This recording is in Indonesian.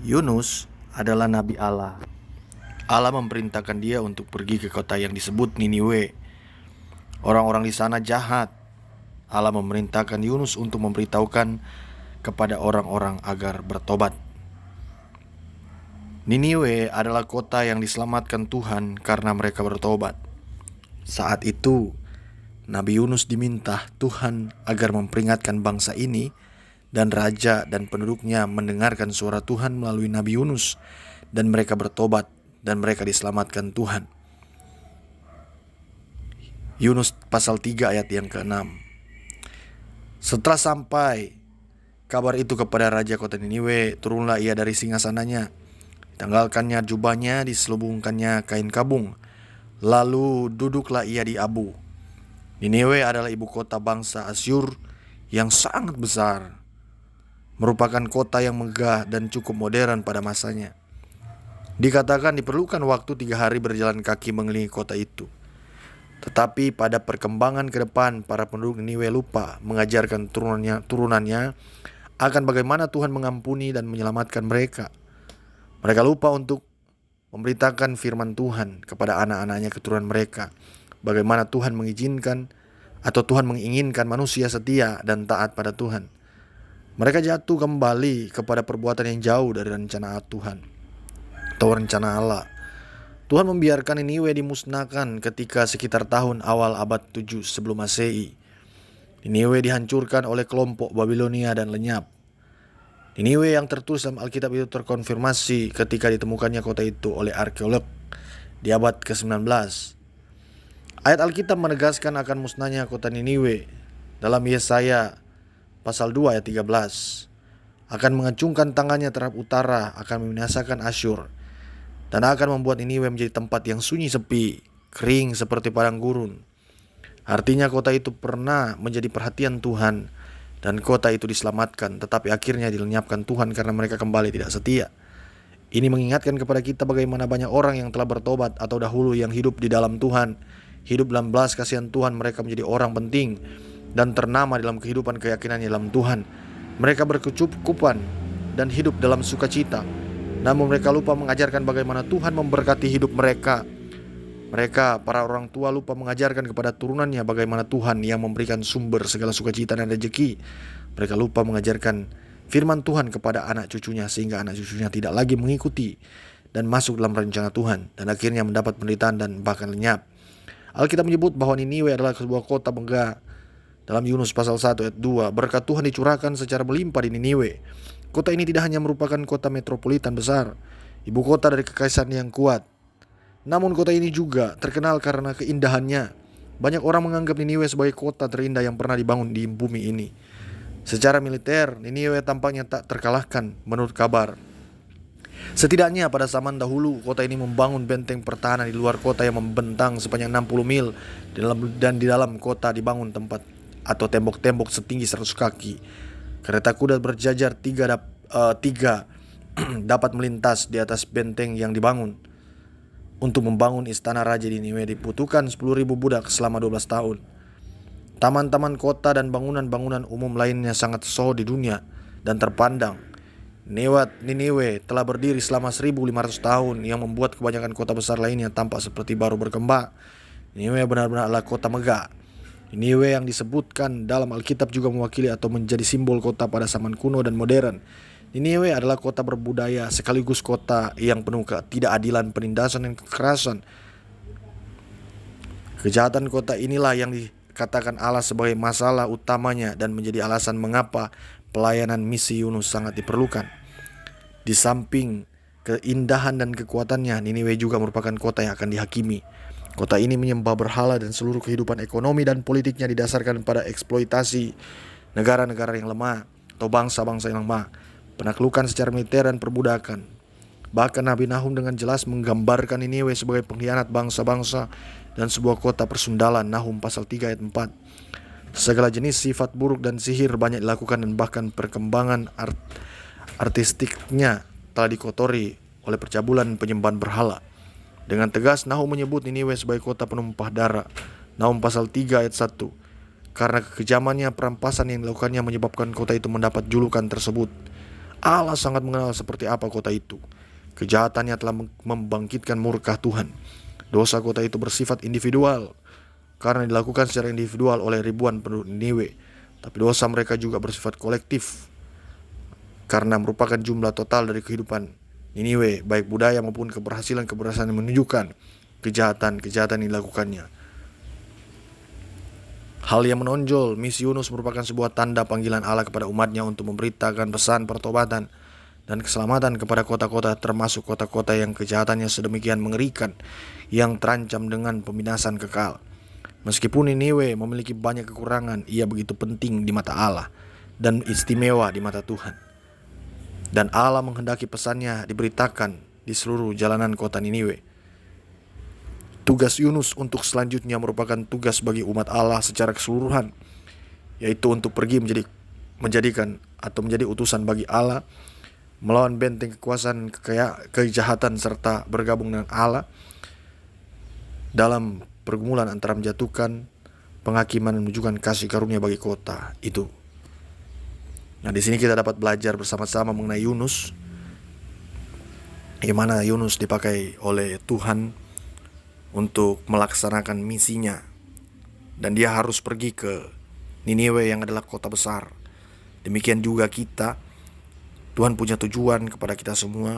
Yunus adalah nabi Allah. Allah memerintahkan dia untuk pergi ke kota yang disebut Niniwe. Orang-orang di sana jahat. Allah memerintahkan Yunus untuk memberitahukan kepada orang-orang agar bertobat. Niniwe adalah kota yang diselamatkan Tuhan karena mereka bertobat. Saat itu, Nabi Yunus diminta Tuhan agar memperingatkan bangsa ini, dan raja dan penduduknya mendengarkan suara Tuhan melalui Nabi Yunus, dan mereka bertobat dan mereka diselamatkan Tuhan. Yunus pasal 3 ayat yang ke-6. Setelah sampai kabar itu kepada raja kota Niniwe, turunlah ia dari singgasananya, ditanggalkannya jubahnya, diselubungkannya kain kabung, lalu duduklah ia di Abu. Niniwe adalah ibu kota bangsa Asyur yang sangat besar, merupakan kota yang megah dan cukup modern pada masanya. Dikatakan diperlukan waktu 3 hari berjalan kaki mengelilingi kota itu. Tetapi pada perkembangan ke depan, para penduduk Niniwe lupa mengajarkan turunannya akan bagaimana Tuhan mengampuni dan menyelamatkan mereka. Mereka lupa untuk memberitakan firman Tuhan kepada anak-anaknya keturunan mereka, bagaimana Tuhan mengizinkan atau Tuhan menginginkan manusia setia dan taat pada Tuhan. Mereka jatuh kembali kepada perbuatan yang jauh dari rencana Tuhan atau rencana Allah. Tuhan membiarkan Niniwe dimusnahkan ketika sekitar tahun awal abad 7 sebelum Masehi. Niniwe dihancurkan oleh kelompok Babilonia dan lenyap. Niniwe yang tertulis dalam Alkitab itu terkonfirmasi ketika ditemukannya kota itu oleh arkeolog di abad ke-19. Ayat Alkitab menegaskan akan musnahnya kota Niniwe dalam Yesaya pasal 2 ayat 13. Akan mengacungkan tangannya terhadap utara, akan membinasakan Asyur, dan akan membuat Niniwe menjadi tempat yang sunyi sepi, kering seperti padang gurun. Artinya kota itu pernah menjadi perhatian Tuhan, dan kota itu diselamatkan, tetapi akhirnya dilenyapkan Tuhan karena mereka kembali tidak setia. Ini mengingatkan kepada kita bagaimana banyak orang yang telah bertobat atau dahulu yang hidup di dalam Tuhan, hidup dalam belas kasihan Tuhan, mereka menjadi orang penting dan ternama dalam kehidupan keyakinannya dalam Tuhan. Mereka berkecukupan dan hidup dalam sukacita, namun mereka lupa mengajarkan bagaimana Tuhan memberkati hidup mereka. Mereka, para orang tua, lupa mengajarkan kepada turunannya bagaimana Tuhan yang memberikan sumber segala sukacita dan rezeki. Mereka lupa mengajarkan firman Tuhan kepada anak cucunya, sehingga anak cucunya tidak lagi mengikuti dan masuk dalam rencana Tuhan, dan akhirnya mendapat penderitaan dan bahkan lenyap. Alkitab menyebut bahwa Niniwe adalah sebuah kota megah. Dalam Yunus pasal 1 ayat 2, berkat Tuhan dicurahkan secara berlimpah di Niniwe. Kota ini tidak hanya merupakan kota metropolitan besar, ibu kota dari kekaisaran yang kuat, namun kota ini juga terkenal karena keindahannya. Banyak orang menganggap Niniwe sebagai kota terindah yang pernah dibangun di bumi ini. Secara militer, Niniwe tampaknya tak terkalahkan menurut kabar. Setidaknya pada zaman dahulu, kota ini membangun benteng pertahanan di luar kota yang membentang sepanjang 60 mil, dan di dalam kota dibangun tempat atau tembok-tembok setinggi 100 kaki. Kereta kuda berjajar tiga dapat melintas di atas benteng yang dibangun. Untuk membangun istana raja di Niniwe dibutuhkan 10.000 budak selama 12 tahun. Taman-taman kota dan bangunan-bangunan umum lainnya sangat soho di dunia dan terpandang. Niniwe telah berdiri selama 1.500 tahun, yang membuat kebanyakan kota besar lainnya tampak seperti baru berkembang. Niniwe benar-benar adalah kota megah. Niniwe yang disebutkan dalam Alkitab juga mewakili atau menjadi simbol kota pada zaman kuno dan modern. Niniwe adalah kota berbudaya sekaligus kota yang penuh ketidakadilan, penindasan, dan kekerasan. Kejahatan kota inilah yang dikatakan Allah sebagai masalah utamanya dan menjadi alasan mengapa pelayanan misi Yunus sangat diperlukan. Di samping keindahan dan kekuatannya, Niniwe juga merupakan kota yang akan dihakimi. Kota ini menyembah berhala dan seluruh kehidupan ekonomi dan politiknya didasarkan pada eksploitasi negara-negara yang lemah atau bangsa-bangsa yang lemah, penaklukan secara militer dan perbudakan. Bahkan Nabi Nahum dengan jelas menggambarkan Niniwe sebagai pengkhianat bangsa-bangsa dan sebuah kota persundalan. Nahum pasal 3 ayat 4. Segala jenis sifat buruk dan sihir banyak dilakukan, dan bahkan perkembangan artistiknya telah dikotori oleh percabulan penyembahan berhala. Dengan tegas Nahum menyebut Niniwe sebagai kota penumpah darah. Nahum pasal 3 ayat 1. Karena kekejamannya, perampasan yang dilakukannya menyebabkan kota itu mendapat julukan tersebut. Allah sangat mengenal seperti apa kota itu. Kejahatannya telah membangkitkan murka Tuhan. Dosa kota itu bersifat individual karena dilakukan secara individual oleh ribuan penduduk Niniwe. Tapi dosa mereka juga bersifat kolektif karena merupakan jumlah total dari kehidupan Niniwe, baik budaya maupun keberhasilan yang menunjukkan kejahatan yang dilakukannya. Hal yang menonjol, misi Yunus merupakan sebuah tanda panggilan Allah kepada umatnya untuk memberitakan pesan pertobatan dan keselamatan kepada kota-kota, termasuk kota-kota yang kejahatannya sedemikian mengerikan, yang terancam dengan pembinasan kekal. Meskipun Niniwe memiliki banyak kekurangan, ia begitu penting di mata Allah dan istimewa di mata Tuhan. Dan Allah menghendaki pesannya diberitakan di seluruh jalanan kota Niniwe. Tugas Yunus untuk selanjutnya merupakan tugas bagi umat Allah secara keseluruhan, yaitu untuk pergi menjadi utusan bagi Allah, melawan benteng kekuasaan kejahatan serta bergabung dengan Allah dalam pergumulan antara menjatuhkan penghakiman dan menunjukkan kasih karunia bagi kota itu. Nah, di sini kita dapat belajar bersama-sama mengenai Yunus, yang mana Yunus dipakai oleh Tuhan untuk melaksanakan misinya, dan dia harus pergi ke Niniwe yang adalah kota besar. Demikian juga kita, Tuhan punya tujuan kepada kita semua,